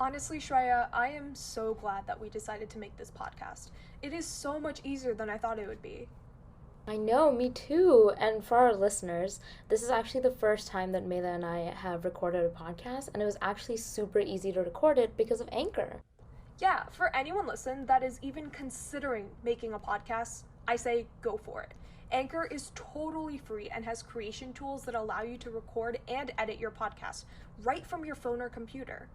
Honestly, Shreya, I am so glad that we decided to make this podcast. It is so much easier than I thought it would be. I know, me too. And for our listeners, this is actually the first time that Mela and I have recorded a podcast, and it was actually super easy to record it because of Anchor. Yeah, for anyone listening that is even considering making a podcast, I say go for it. Anchor is totally free and has creation tools that allow you to record and edit your podcast right from your phone or computer.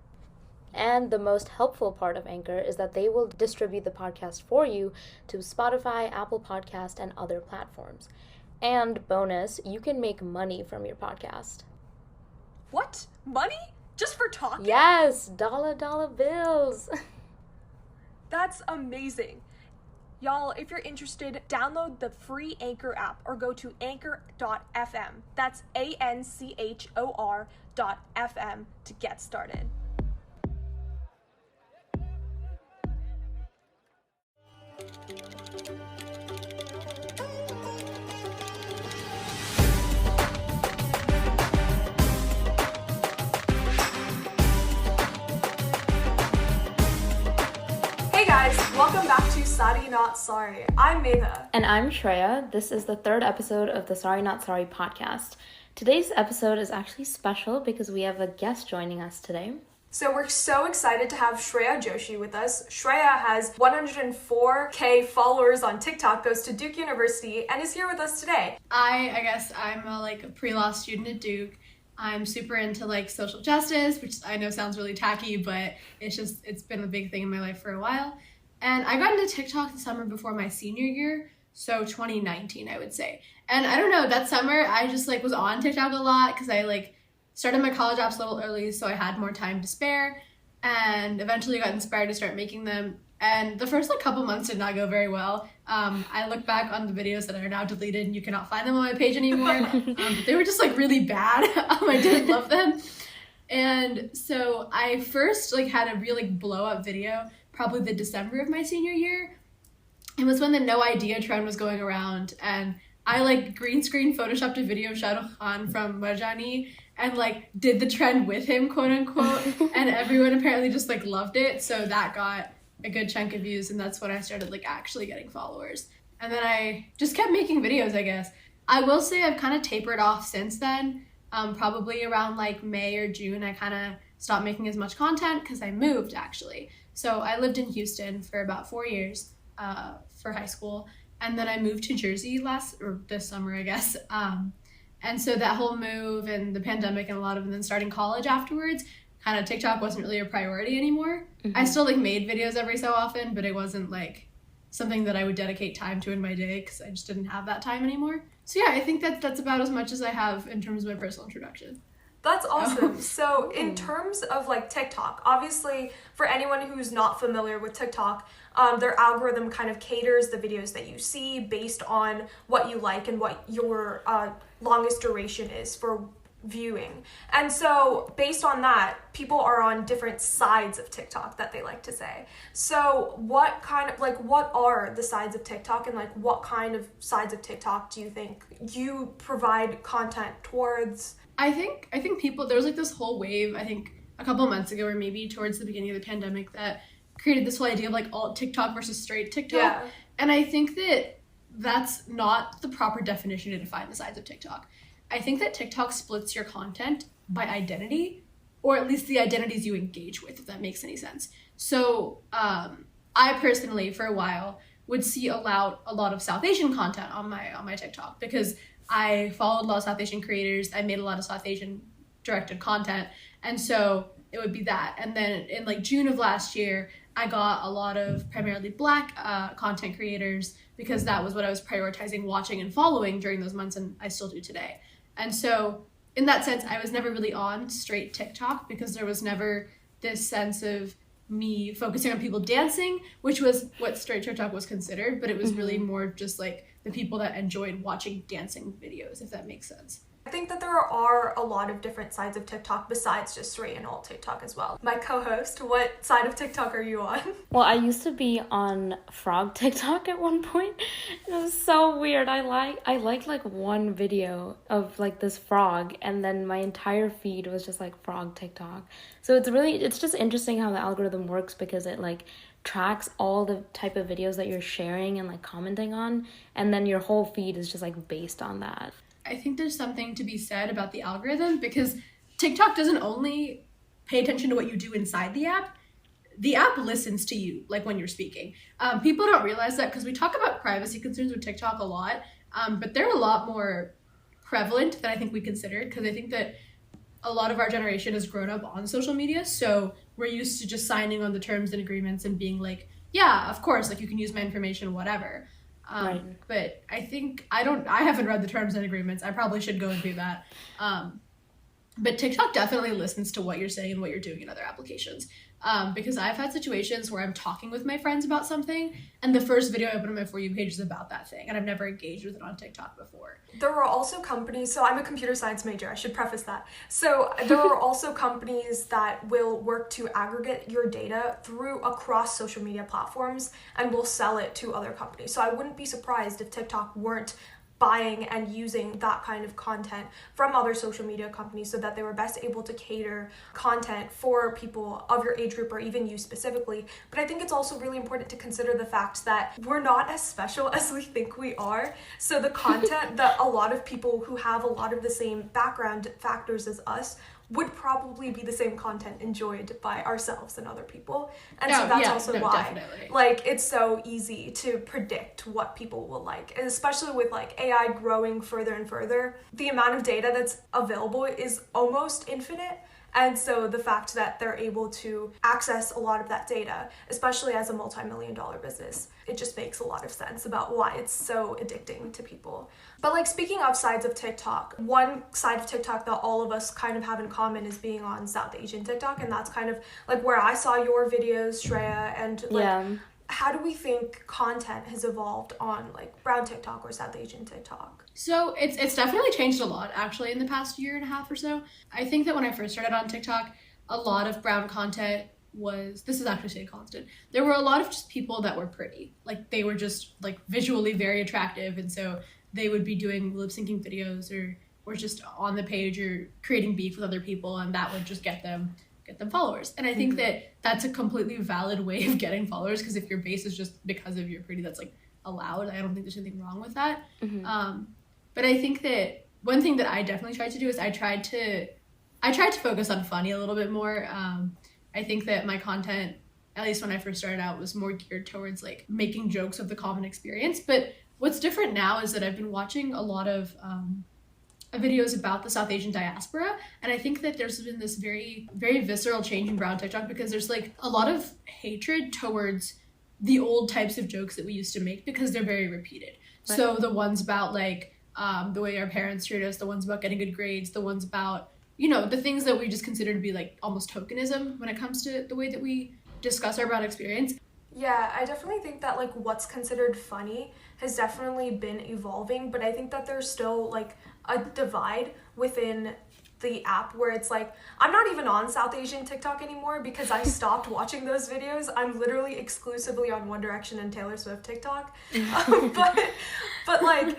And the most helpful part of Anchor is that they will distribute the podcast for you to Spotify, Apple Podcast, and other platforms. And bonus, you can make money from your podcast. What? Money? Just for talking? Yes, dollar bills. That's amazing. Y'all, if you're interested, download the free Anchor app or go to anchor.fm. That's ANCHOR.FM to get started. Hey guys, welcome back to Saree Not Sorry. I'm Mela. And I'm Shreya. This is the third episode of the Saree Not Sorry podcast. Today's episode is actually special because we have a guest joining us today. So we're so excited to have Shreya Joshi with us. Shreya has 104K followers on TikTok, goes to Duke University, and is here with us today. I guess I'm a pre-law student at Duke. I'm super into social justice, which I know sounds really tacky, but it's been a big thing in my life for a while. And I got into TikTok the summer before my senior year, so 2019, I would say. And I don't know, that summer I just was on TikTok a lot because I started my college apps a little early, so I had more time to spare, and eventually got inspired to start making them. And the first couple months did not go very well. I look back on the videos that are now deleted and you cannot find them on my page anymore. They were just really bad. I didn't love them. And so I first had a real blow up video, probably the December of my senior year. It was when the no idea trend was going around, and I green screen photoshopped a video of Shah Rukh Khan from Marjani and did the trend with him, quote unquote, and everyone apparently just loved it. So that got a good chunk of views, and that's when I started actually getting followers. And then I just kept making videos, I guess. I will say I've kind of tapered off since then. Probably around May or June, I kind of stopped making as much content because I moved, actually. So I lived in Houston for about 4 years for high school, and then I moved to Jersey this summer, I guess. And so that whole move and the pandemic and a lot of, and then starting college afterwards, kind of TikTok wasn't really a priority anymore. Mm-hmm. I still made videos every so often, but it wasn't something that I would dedicate time to in my day because I just didn't have that time anymore. So yeah, I think that's about as much as I have in terms of my personal introduction. That's awesome. So in terms of TikTok, obviously for anyone who's not familiar with TikTok, their algorithm kind of caters the videos that you see based on what you like and what your longest duration is for viewing. And so based on that, people are on different sides of TikTok that they like to say. So what kind of what are the sides of TikTok, and what kind of sides of TikTok do you think you provide content towards? I think people, there was this whole wave, I think a couple of months ago, or maybe towards the beginning of the pandemic, that created this whole idea of alt TikTok versus straight TikTok. Yeah. And I think that that's not the proper definition to define the sides of TikTok. I think that TikTok splits your content by identity, or at least the identities you engage with, if that makes any sense. So I personally, for a while, would see a lot of South Asian content on my TikTok because I followed a lot of South Asian creators. I made a lot of South Asian directed content. And so it would be that. And then in June of last year, I got a lot of primarily Black content creators because that was what I was prioritizing watching and following during those months, and I still do today. And so in that sense, I was never really on straight TikTok because there was never this sense of me focusing on people dancing, which was what straight TikTok was considered, but it was really more just the people that enjoyed watching dancing videos, if that makes sense. I think that there are a lot of different sides of TikTok besides just Saree and alt TikTok as well. My co-host, what side of TikTok are you on? Well, I used to be on frog TikTok at one point. It was so weird. I liked like one video of like this frog, and then my entire feed was just like frog TikTok. So it's just interesting how the algorithm works, because it like tracks all the type of videos that you're sharing and like commenting on, and then your whole feed is just like based on that. I think there's something to be said about the algorithm, because TikTok doesn't only pay attention to what you do inside the app listens to you, like when you're speaking. People don't realize that, because we talk about privacy concerns with TikTok a lot, but they're a lot more prevalent than I think we considered, because I think that a lot of our generation has grown up on social media, so we're used to just signing on the terms and agreements and being like, yeah, of course, like you can use my information, whatever. Right. But I think I haven't read the terms and agreements. I probably should go and do that. But TikTok definitely listens to what you're saying and what you're doing in other applications. Because I've had situations where I'm talking with my friends about something, and the first video I open on my For You page is about that thing, and I've never engaged with it on TikTok before. There are also companies, so I'm a computer science major, I should preface that. So there are also companies that will work to aggregate your data across social media platforms and will sell it to other companies. So I wouldn't be surprised if TikTok weren't buying and using that kind of content from other social media companies so that they were best able to cater content for people of your age group or even you specifically. But I think it's also really important to consider the fact that we're not as special as we think we are. So the content that a lot of people who have a lot of the same background factors as us would probably be the same content enjoyed by ourselves and other people. And so that's also why definitely. like it's so easy to predict what people will like. And especially with like AI growing further and further, the amount of data that's available is almost infinite. And so the fact that they're able to access a lot of that data, especially as a multi-million-dollar business, it just makes a lot of sense about why it's so addicting to people. But like speaking of sides of TikTok, one side of TikTok that all of us kind of have in common is being on South Asian TikTok, and that's kind of like where I saw your videos, Shreya, and like how do we think content has evolved on like brown TikTok or South Asian TikTok? So it's definitely changed a lot, actually, in the past year and a half or so. I think that when I first started on TikTok, a lot of brown content this is actually a constant. There were a lot of just people that were pretty. Like, they were just like visually very attractive, and so they would be doing lip syncing videos or just on the page or creating beef with other people, and that would just get them followers. And I think that that's a completely valid way of getting followers, because if your base is just because of you're pretty, that's like allowed. I don't think there's anything wrong with that. But I think that one thing that I definitely tried to do is I tried to focus on funny a little bit more. I think that my content, at least when I first started out, was more geared towards like making jokes of the common experience. But what's different now is that I've been watching a lot of videos about the South Asian diaspora, and I think that there's been this very, very visceral change in brown TikTok, because there's like a lot of hatred towards the old types of jokes that we used to make, because they're very repeated. Right. So the ones about like the way our parents treat us, the ones about getting good grades, the ones about, the things that we just consider to be like almost tokenism when it comes to the way that we discuss our brown experience. Yeah, I definitely think that like what's considered funny has definitely been evolving, but I think that there's still like a divide within the app where it's like, I'm not even on South Asian TikTok anymore because I stopped watching those videos. I'm literally exclusively on One Direction and Taylor Swift TikTok. But like,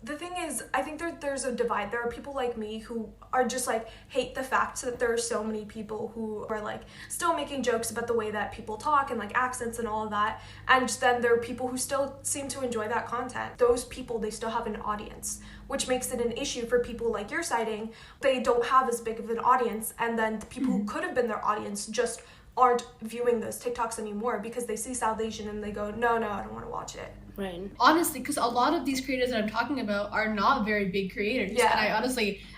the thing is, I think there's a divide. There are people like me who are just like hate the fact that there are so many people who are like still making jokes about the way that people talk and like accents and all of that. And then there are people who still seem to enjoy that content. Those people, they still have an audience, which makes it an issue for people like you're citing. They don't have as big of an audience, and then the people who could have been their audience just aren't viewing those TikToks anymore because they see South Asian and they go, no, I don't want to watch it. Right. Honestly, because a lot of these creators that I'm talking about are not very big creators. Yeah. And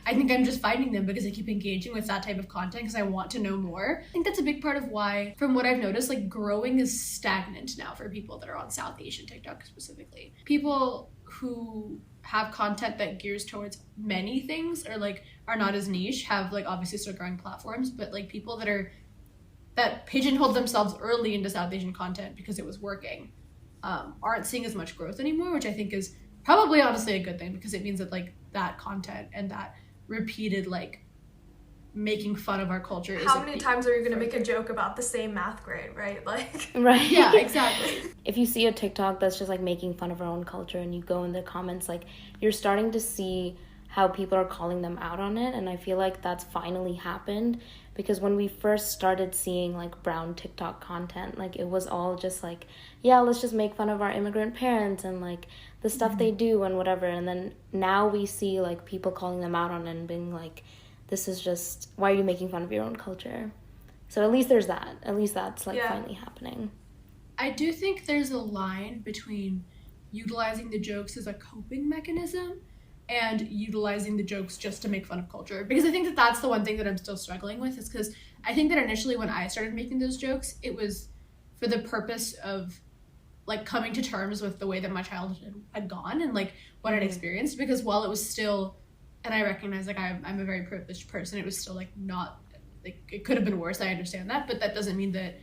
I think I'm just finding them because I keep engaging with that type of content because I want to know more. I think that's a big part of why, from what I've noticed, like growing is stagnant now for people that are on South Asian TikTok specifically. People who have content that gears towards many things or like are not as niche have like obviously still growing platforms, but like people that pigeonholed themselves early into South Asian content because it was working aren't seeing as much growth anymore, which I think is probably honestly a good thing, because it means that like that content and that repeated like making fun of our culture. How many times are you going to make a joke about the same math grade, right? Like, right. Yeah, exactly. If you see a TikTok that's just like making fun of our own culture and you go in the comments, like you're starting to see how people are calling them out on it. And I feel like that's finally happened, because when we first started seeing like brown TikTok content, like it was all just like, yeah, let's just make fun of our immigrant parents and like the stuff they do and whatever. And then now we see like people calling them out on it and being like, this is just, why are you making fun of your own culture? So at least there's that. At least that's like finally happening. I do think there's a line between utilizing the jokes as a coping mechanism and utilizing the jokes just to make fun of culture. Because I think that that's the one thing that I'm still struggling with, is because I think that initially when I started making those jokes, it was for the purpose of like coming to terms with the way that my childhood had gone and like what I'd experienced. Because while it was still, and I recognize like I'm a very privileged person, it was still like not, like it could have been worse, I understand that, but that doesn't mean that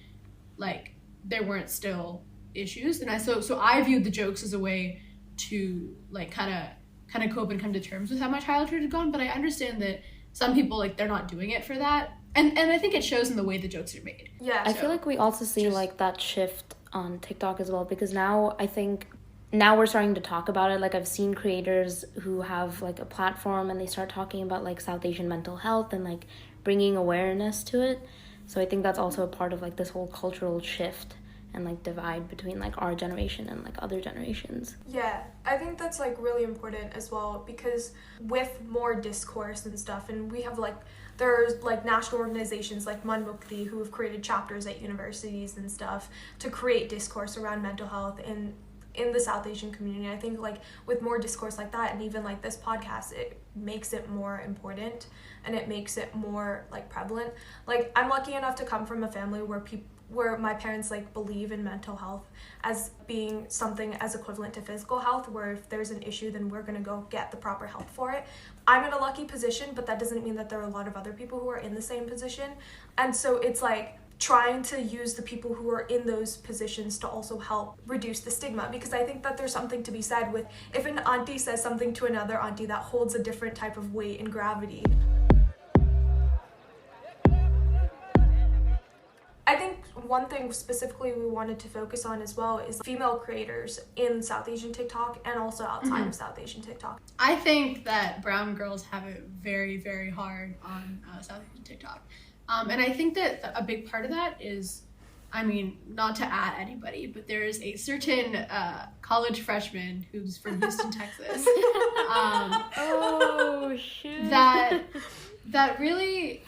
like there weren't still issues. And so I viewed the jokes as a way to like kind of cope and come to terms with how my childhood had gone. But I understand that some people, like, they're not doing it for that, and I think it shows in the way the jokes are made. Yeah, I feel like we also see like that shift on TikTok as well, because now I think now we're starting to talk about it. Like I've seen creators who have like a platform and they start talking about like South Asian mental health and like bringing awareness to it. So I think that's also a part of like this whole cultural shift and like divide between like our generation and like other generations. Yeah, I think that's like really important as well, because with more discourse and stuff, and we have like, there's like national organizations like Man Mukti who have created chapters at universities and stuff to create discourse around mental health in the South Asian community. I think like with more discourse like that, and even like this podcast, it makes it more important and it makes it more like prevalent. Like I'm lucky enough to come from a family where my parents like believe in mental health as being something as equivalent to physical health, where if there's an issue, then we're gonna go get the proper help for it. I'm in a lucky position, but that doesn't mean that there are a lot of other people who are in the same position. And so it's like trying to use the people who are in those positions to also help reduce the stigma, because I think that there's something to be said with if an auntie says something to another auntie, that holds a different type of weight and gravity. I think one thing specifically we wanted to focus on as well is female creators in South Asian TikTok and also outside of South Asian TikTok. I think that brown girls have it very, very hard on South Asian TikTok. And I think that a big part of that is, I mean, not to add anybody, but there is a certain college freshman who's from Houston, Texas. Oh, shoot. That really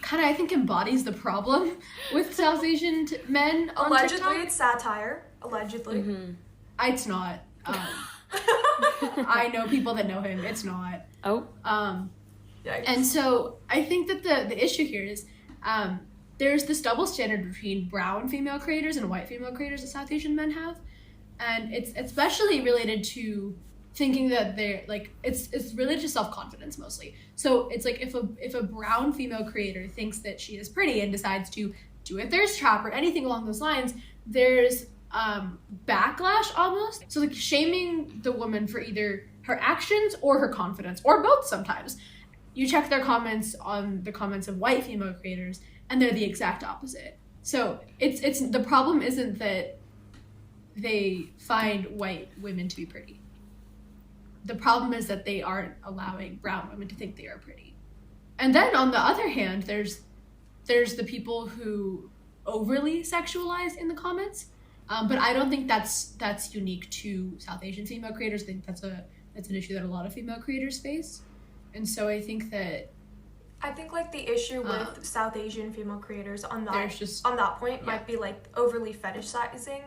kind of, I think, embodies the problem with South Asian men on Allegedly, TikTok. it's satire. Allegedly. Mm-hmm. It's not. I know people that know him. It's not. Oh. Yikes. And so I think that the issue here is there's this double standard between brown female creators and white female creators that South Asian men have. And it's especially related to thinking that they're like, it's related to self-confidence mostly. So it's like if a brown female creator thinks that she is pretty and decides to do a thirst trap or anything along those lines, there's backlash almost. So like shaming the woman for either her actions or her confidence, or both sometimes. You check their comments on the comments of white female creators, and they're the exact opposite. So it's the problem isn't that they find white women to be pretty. The problem is that they aren't allowing brown women to think they are pretty. And then on the other hand, there's the people who overly sexualize in the comments. But I don't think that's unique to South Asian female creators. I think that's an issue that a lot of female creators face. And so I think like the issue with South Asian female creators on that point yeah. might be like overly fetishizing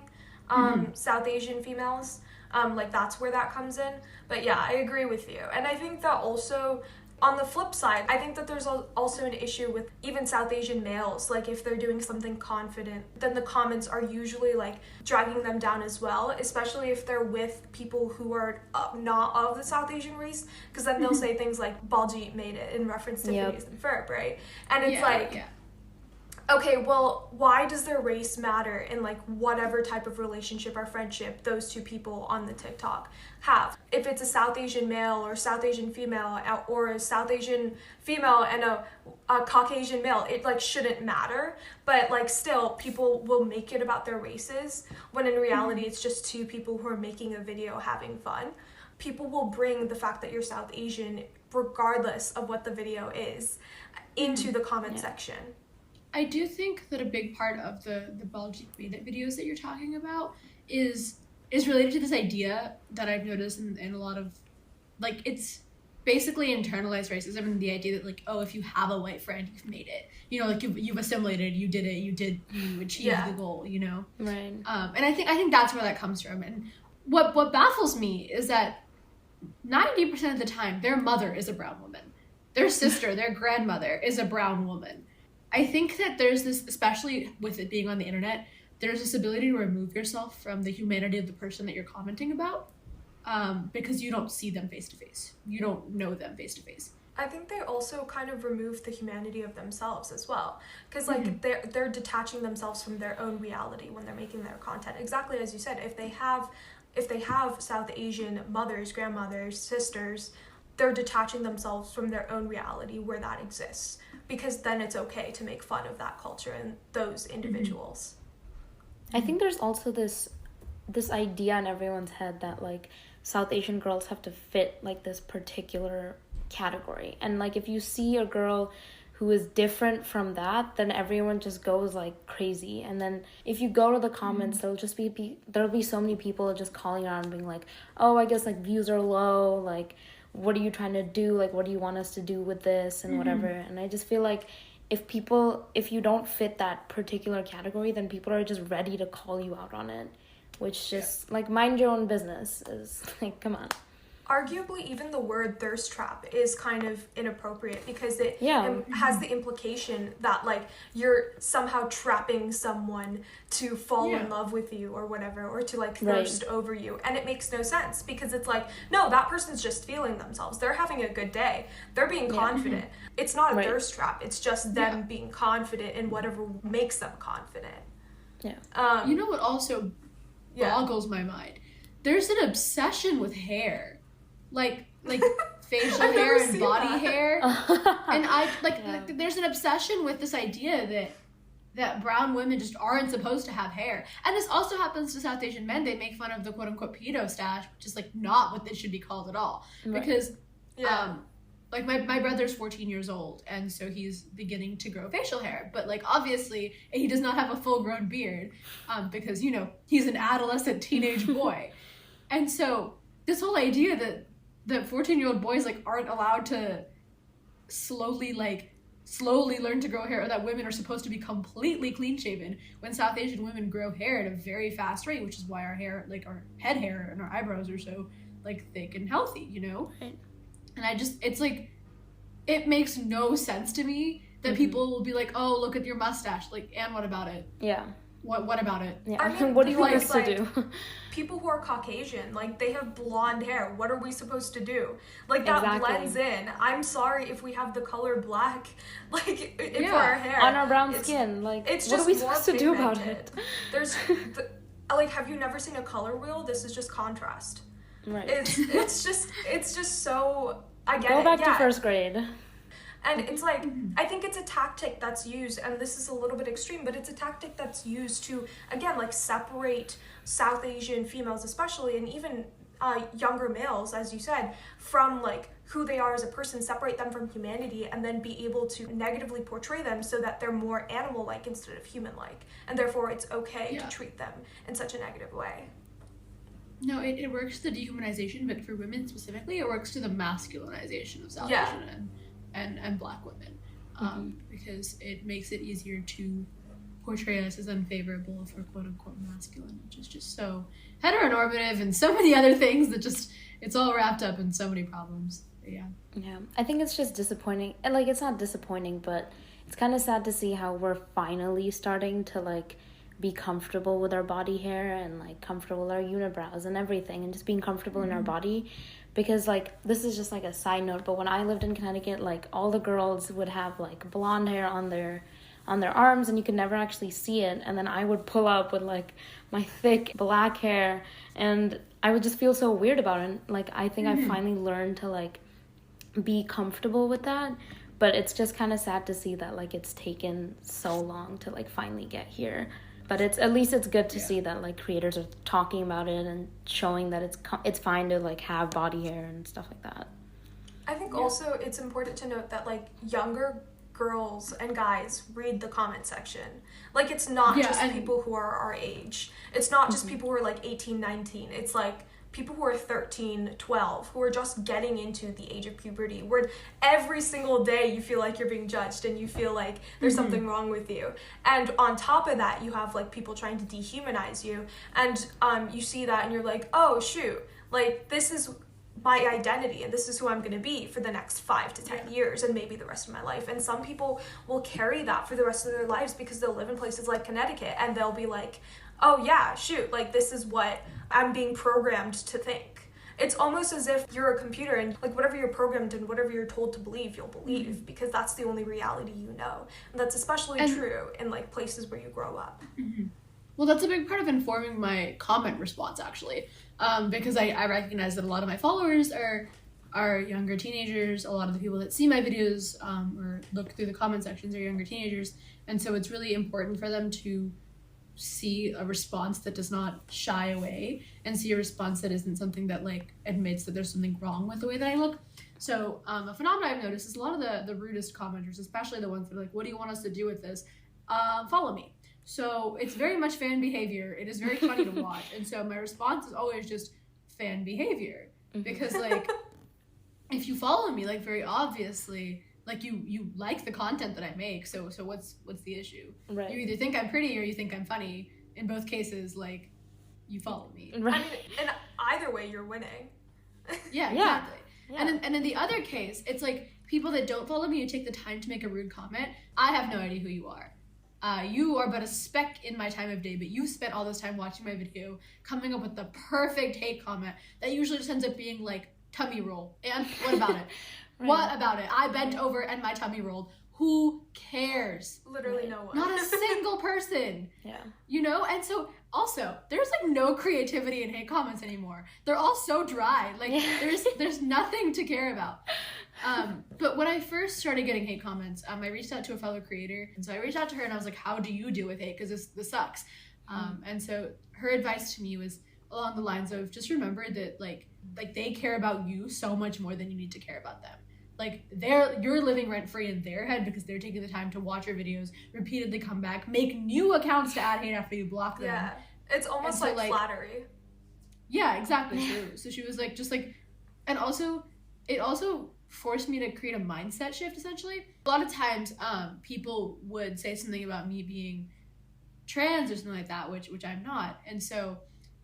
South Asian females. Like that's where that comes in. But yeah, I agree with you. And I think that also on the flip side, I think that there's also an issue with even South Asian males. Like if they're doing something confident, then the comments are usually like dragging them down as well, especially if they're with people who are not of the South Asian race, because then they'll say things like Baljeet made it in reference to Phineas and Ferb, right? And it's Okay, well, why does their race matter in like whatever type of relationship or friendship those two people on the TikTok have? If it's a South Asian male or South Asian female, or a South Asian female and a Caucasian male, it like shouldn't matter. But like still, people will make it about their races when in reality it's just two people who are making a video having fun. People will bring the fact that you're South Asian, regardless of what the video is, into the comment section. I do think that a big part of the Balaji videos that you're talking about is related to this idea that I've noticed in a lot of, like, it's basically internalized racism, and the idea that, like, oh, if you have a white friend, you've made it. You know, like, you've assimilated, you did it, you achieved the goal, you know? Right. And I think that's where that comes from. And what baffles me is that 90% of the time, their mother is a brown woman. Their sister, their grandmother is a brown woman. I think that there's this, especially with it being on the internet, there's this ability to remove yourself from the humanity of the person that you're commenting about, because you don't see them face to face. You don't know them face to face. I think they also kind of remove the humanity of themselves as well, because like they're detaching themselves from their own reality when they're making their content. Exactly as you said, if they have South Asian mothers, grandmothers, sisters, they're detaching themselves from their own reality where that exists, because then it's okay to make fun of that culture and those individuals. I think there's also this idea in everyone's head that like South Asian girls have to fit like this particular category, and like if you see a girl who is different from that, then everyone just goes like crazy. And then if you go to the comments, there'll be so many people just calling out and being like, oh, I guess like views are low, like what are you trying to do, like what do you want us to do with this and whatever. And I just feel like if you don't fit that particular category, then people are just ready to call you out on it, which just like mind your own business is like, come on. Arguably, even the word thirst trap is kind of inappropriate, because it has the implication that like you're somehow trapping someone to fall in love with you or whatever, or to like thirst over you. And it makes no sense, because it's like, no, that person's just feeling themselves. They're having a good day. They're being confident. It's not a thirst trap. It's just them being confident in whatever makes them confident. Yeah. You know what also boggles my mind? There's an obsession with hair. Like facial hair and body hair. And I like there's an obsession with this idea that brown women just aren't supposed to have hair. And this also happens to South Asian men. They make fun of the quote unquote pedo stash, which is like not what this should be called at all. Because like my brother's 14 years old, and so he's beginning to grow facial hair, but like obviously he does not have a full grown beard, because you know he's an adolescent teenage boy. And so this whole idea that 14-year-old boys like aren't allowed to slowly learn to grow hair, or that women are supposed to be completely clean shaven, when South Asian women grow hair at a very fast rate, which is why our hair, like our head hair and our eyebrows are so like thick and healthy, you know? Right. And it's like, it makes no sense to me that people will be like, oh, look at your mustache, like, and what about it? Yeah. What about it? Yeah. I mean, what do you want us to do? People who are Caucasian, like, they have blonde hair. What are we supposed to do? Like, that blends in. I'm sorry if we have the color black, like, for our hair. On our brown skin. Like, it's what are we supposed to do about it? There's, like, have you never seen a color wheel? This is just contrast. Right. It's just so, I get it. Go back to first grade. And it's like, I think it's a tactic that's used, and this is a little bit extreme, but it's a tactic that's used to, again, like separate South Asian females especially, and even younger males, as you said, from like who they are as a person, separate them from humanity, and then be able to negatively portray them so that they're more animal-like instead of human-like. And therefore it's okay to treat them in such a negative way. No, it works to the dehumanization, but for women specifically, it works to the masculinization of South Asian and Black women, because it makes it easier to portray us as unfavorable for quote-unquote masculine, which is just so heteronormative and so many other things that just, it's all wrapped up in so many problems. But yeah, I think it's just disappointing, and like it's not disappointing, but it's kind of sad to see how we're finally starting to like be comfortable with our body hair and like comfortable with our unibrows and everything, and just being comfortable in our body. Because like, this is just like a side note, but when I lived in Connecticut, like all the girls would have like blonde hair on their on their arms, and you could never actually see it. And then I would pull up with like my thick black hair, and I would just feel so weird about it. Like, I think I finally learned to like be comfortable with that. But it's just kind of sad to see that like it's taken so long to like finally get here. But at least it's good to see that like creators are talking about it and showing that it's fine to like have body hair and stuff like that. I think also it's important to note that like younger girls and guys read the comment section. Like, it's not just people who are our age. It's not just people who are like 18, 19. It's like people who are 13, 12, who are just getting into the age of puberty, where every single day you feel like you're being judged and you feel like there's something wrong with you. And on top of that, you have like people trying to dehumanize you, and you see that and you're like, oh shoot, like this is my identity and this is who I'm going to be for the next 5 to 10 years and maybe the rest of my life. And some people will carry that for the rest of their lives because they'll live in places like Connecticut and they'll be like, oh yeah, shoot, like this is what I'm being programmed to think. It's almost as if you're a computer and like whatever you're programmed and whatever you're told to believe, you'll believe because that's the only reality you know. And that's especially true in like places where you grow up. Well, that's a big part of informing my comment response, actually, because I recognize that a lot of my followers are younger teenagers. A lot of the people that see my videos or look through the comment sections are younger teenagers, and so it's really important for them to see a response that does not shy away and see a response that isn't something that like admits that there's something wrong with the way that I look. So a phenomenon I've noticed is a lot of the rudest commenters, especially the ones that are like, what do you want us to do with this? Follow me. So it's very much fan behavior. It is very funny to watch. And so my response is always just fan behavior. Because like, if you follow me, like very obviously, like you like the content that I make. So what's the issue? Right. You either think I'm pretty or you think I'm funny. In both cases, like, you follow me. Right. I mean, in either way, you're winning. Yeah, exactly. Yeah. And in the other case, it's like people that don't follow me, you take the time to make a rude comment. I have no idea who you are. You are but a speck in my time of day, but you spent all this time watching my video, coming up with the perfect hate comment that usually just ends up being like, tummy roll. And what about it? Right. What about it? I bent over and my tummy rolled. Who cares? Literally no one. Not a single person. Yeah. You know? And so also, there's like no creativity in hate comments anymore. They're all so dry. Like there's nothing to care about. But when I first started getting hate comments, I reached out to a fellow creator. And so I reached out to her and I was like, how do you deal with hate? Because this sucks. And so her advice to me was along the lines of just remember that like they care about you so much more than you need to care about them. Like you're living rent free in their head because they're taking the time to watch your videos, repeatedly come back, make new accounts to add hate after you block them. Yeah, it's almost like flattery. Yeah, exactly. So she was like, just like, and also it also forced me to create a mindset shift. Essentially, a lot of times, people would say something about me being trans or something like that, which I'm not, and so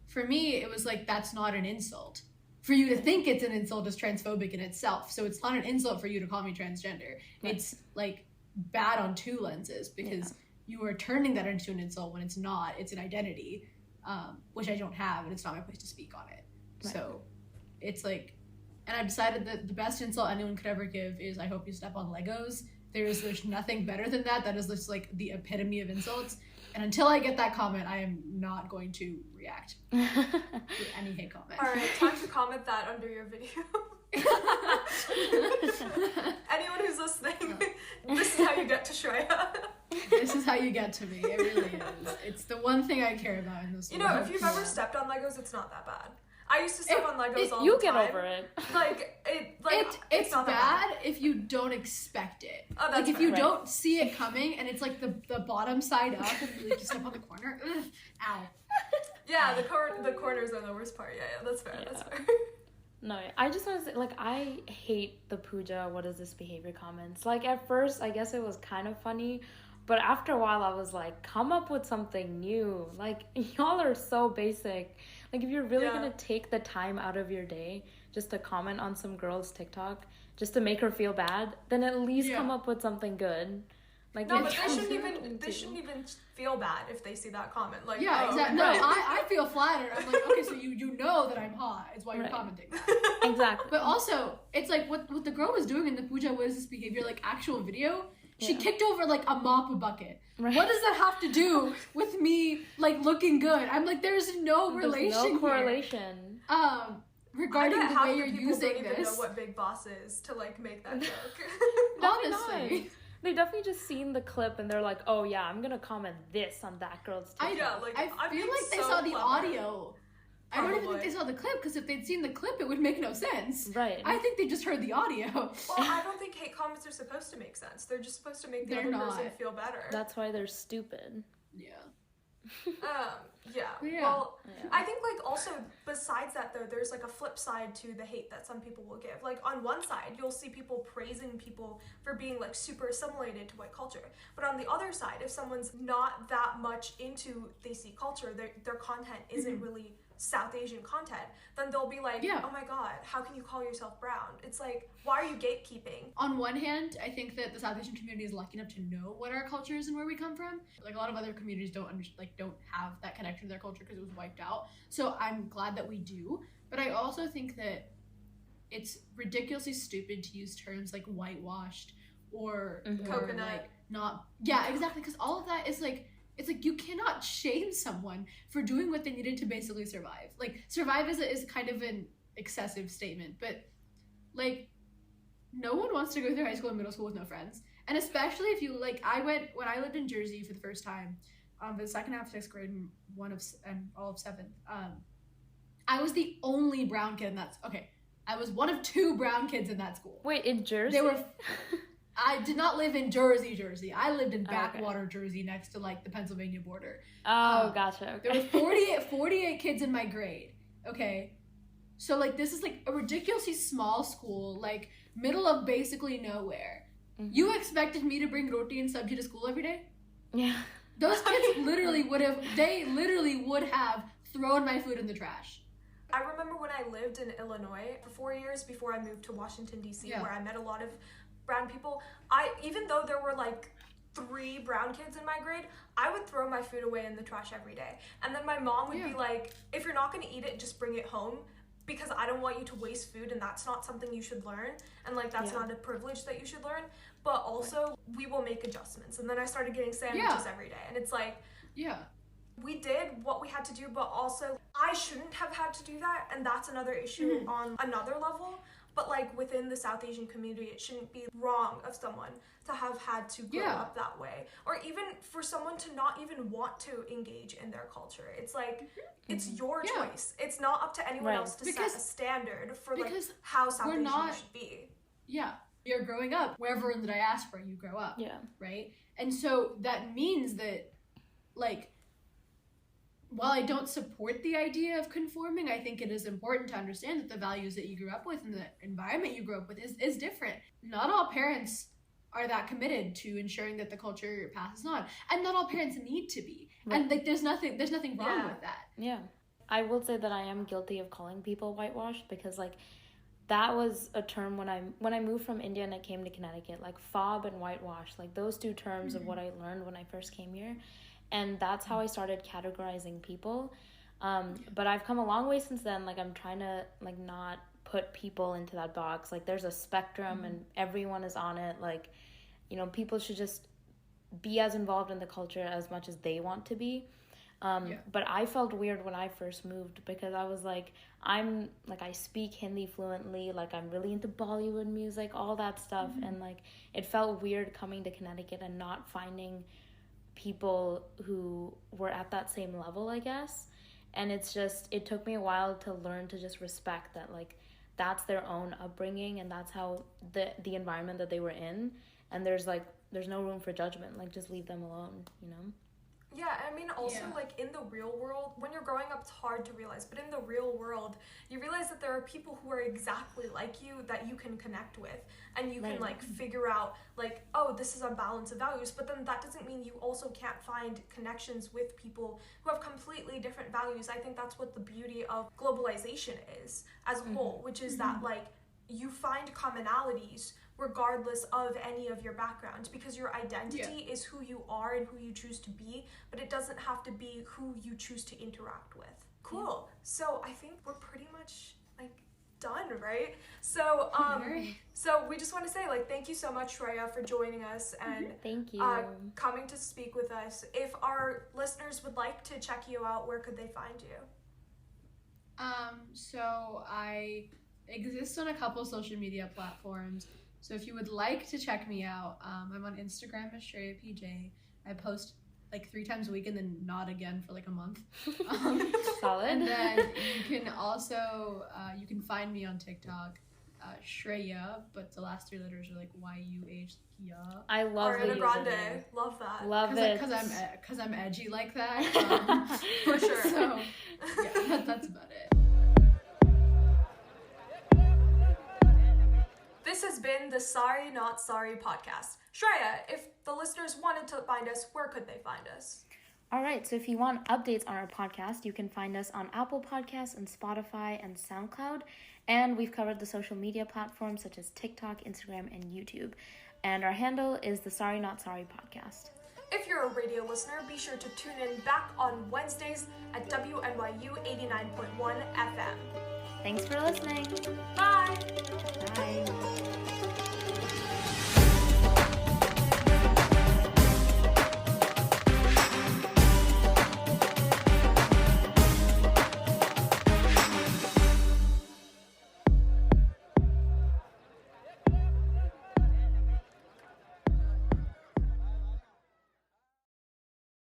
for me it was like that's not an insult. For you to think it's an insult is transphobic in itself. So it's not an insult for you to call me transgender. Right. It's like bad on two lenses because you are turning that into an insult when it's not. It's an identity, which I don't have, and it's not my place to speak on it. Right. So it's like, and I've decided that the best insult anyone could ever give is I hope you step on Legos. There's nothing better than that. That is just like the epitome of insults. And until I get that comment, I am not going to react to any hate comment. All right, time to comment that under your video. Anyone who's listening, this is how you get to Shreya. This is how you get to me. It really is. It's the one thing I care about in this world. You know, if you've ever stepped on Legos, it's not that bad. I used to step on Legos all the time. You get over it. It's not bad if you don't expect it. Oh, that's like if you don't see it coming and it's like the bottom side up and you like just step on the corner. Ugh, ow. Yeah, the corners are the worst part. Yeah, that's fair. Yeah. That's fair. No, I just want to say, like, I hate the Pooja, what is this behavior comments. Like, at first, I guess it was kind of funny, but after a while, I was like, come up with something new. Like, y'all are so basic. Like, if you're really going to take the time out of your day just to comment on some girl's TikTok, just to make her feel bad, then at least come up with something good. Like, no, but they shouldn't even feel bad if they see that comment. Like, exactly. No, I feel flattered. I'm like, okay, so you know that I'm hot is why you're commenting that. Exactly. But also, it's like what the girl was doing in the Pooja, what is this behavior, like actual video, She kicked over like a mop bucket. Right. What does that have to do with me like looking good? I'm like, there's no relation. No correlation. Here. Regarding the way you're using don't even this. know what Big Boss is to like make that joke. Honestly. They definitely just seen the clip and they're like, oh yeah, I'm gonna comment this on that girl's TikTok. I feel like they saw the audio. I don't even think they saw the clip, because if they'd seen the clip, it would make no sense. Right. I think they just heard the audio. Well, I don't think hate comments are supposed to make sense. They're just supposed to make the other person feel better. That's why they're stupid. Yeah. Yeah. Well, I think like also besides that though, there's like a flip side to the hate that some people will give. Like on one side, you'll see people praising people for being like super assimilated to white culture. But on the other side, if someone's not that much into Desi culture, their content isn't really South Asian content, then they'll be like, oh my god, how can you call yourself brown? It's like, why are you gatekeeping? On one hand, I think that the South Asian community is lucky enough to know what our culture is and where we come from. Like a lot of other communities don't have that connection to their culture because it was wiped out. So I'm glad that we do. But I also think that it's ridiculously stupid to use terms like whitewashed or coconut. Like not. Yeah, exactly. Because all of that is like, it's like you cannot shame someone for doing what they needed to basically survive. Like survive is kind of an excessive statement, but like no one wants to go through high school and middle school with no friends. And especially if you like, when I lived in Jersey for the first time, the second half of 6th grade and all of 7th, I was the only brown kid in that. Okay, I was one of 2 brown kids in that school. Wait, in Jersey? They were. I did not live in Jersey. I lived in backwater Jersey next to like the Pennsylvania border. Oh, gotcha. Okay. There were 48 kids in my grade. Okay. So like this is like a ridiculously small school, like middle of basically nowhere. Mm-hmm. You expected me to bring roti and sabji to school every day? Yeah. Those kids literally would have thrown my food in the trash. I remember when I lived in Illinois for 4 years before I moved to Washington, D.C., where I met a lot of brown people. Even though there were like 3 brown kids in my grade, I would throw my food away in the trash every day. And then my mom would be like, if you're not going to eat it, just bring it home, because I don't want you to waste food, and that's not something you should learn, and like that's not a privilege that you should learn. But also we will make adjustments. And then I started getting sandwiches every day, and it's like we did what we had to do, but also I shouldn't have had to do that, and that's another issue on another level. But like within the South Asian community, it shouldn't be wrong of someone to have had to grow up that way, or even for someone to not even want to engage in their culture. It's like it's your choice. It's not up to anyone else to set a standard for like how South Asian should be. Yeah, you're growing up wherever in the diaspora you grow up. Yeah, right. And so that means that like, while I don't support the idea of conforming, I think it is important to understand that the values that you grew up with and the environment you grew up with is different. Not all parents are that committed to ensuring that the culture passes on, and not all parents need to be. Right. And like, there's nothing wrong with that. Yeah, I will say that I am guilty of calling people whitewashed, because like that was a term when I moved from India and I came to Connecticut, like fob and whitewash, like those 2 terms of what I learned when I first came here. And that's how I started categorizing people. But I've come a long way since then. Like, I'm trying to, like, not put people into that box. Like, there's a spectrum and everyone is on it. Like, you know, people should just be as involved in the culture as much as they want to be. But I felt weird when I first moved, because I was like, I speak Hindi fluently. Like, I'm really into Bollywood music, all that stuff. And, like, it felt weird coming to Connecticut and not finding people who were at that same level, I guess. And it took me a while to learn to just respect that, like, that's their own upbringing and that's how the environment that they were in, and there's no room for judgment. Like, just leave them alone, you know? Yeah, I mean, also, like, in the real world, when you're growing up, it's hard to realize, but in the real world, you realize that there are people who are exactly like you that you can connect with, and you can, like, figure out, like, oh, this is a balance of values, but then that doesn't mean you also can't find connections with people who have completely different values. I think that's what the beauty of globalization is, as a whole, which is that, like, you find commonalities regardless of any of your backgrounds, because your identity is who you are and who you choose to be, but it doesn't have to be who you choose to interact with. Cool. So I think we're pretty much like done, right? So so we just want to say, like, thank you so much, Shreya, for joining us and Thank you. Coming to speak with us. If our listeners would like to check you out, where could they find you? So I exist on a couple social media platforms. So if you would like to check me out, I'm on Instagram as Shreya PJ. I post like 3 times a week and then not again for like a month. Solid. And then you can also, you can find me on TikTok, Shreya, but the last 3 letters are like Y-U-H, yeah. I love Ariana the Grande. username. Love that. Love it. Because I'm edgy like that. For sure. So, yeah, that's about it. This has been the Saree Not Sorry podcast. Shreya, if the listeners wanted to find us, where could they find us? All right, so if you want updates on our podcast, you can find us on Apple Podcasts and Spotify and SoundCloud. And we've covered the social media platforms such as TikTok, Instagram, and YouTube. And our handle is the Saree Not Sorry podcast. If you're a radio listener, be sure to tune in back on Wednesdays at WNYU 89.1 FM. Thanks for listening. Bye! Bye.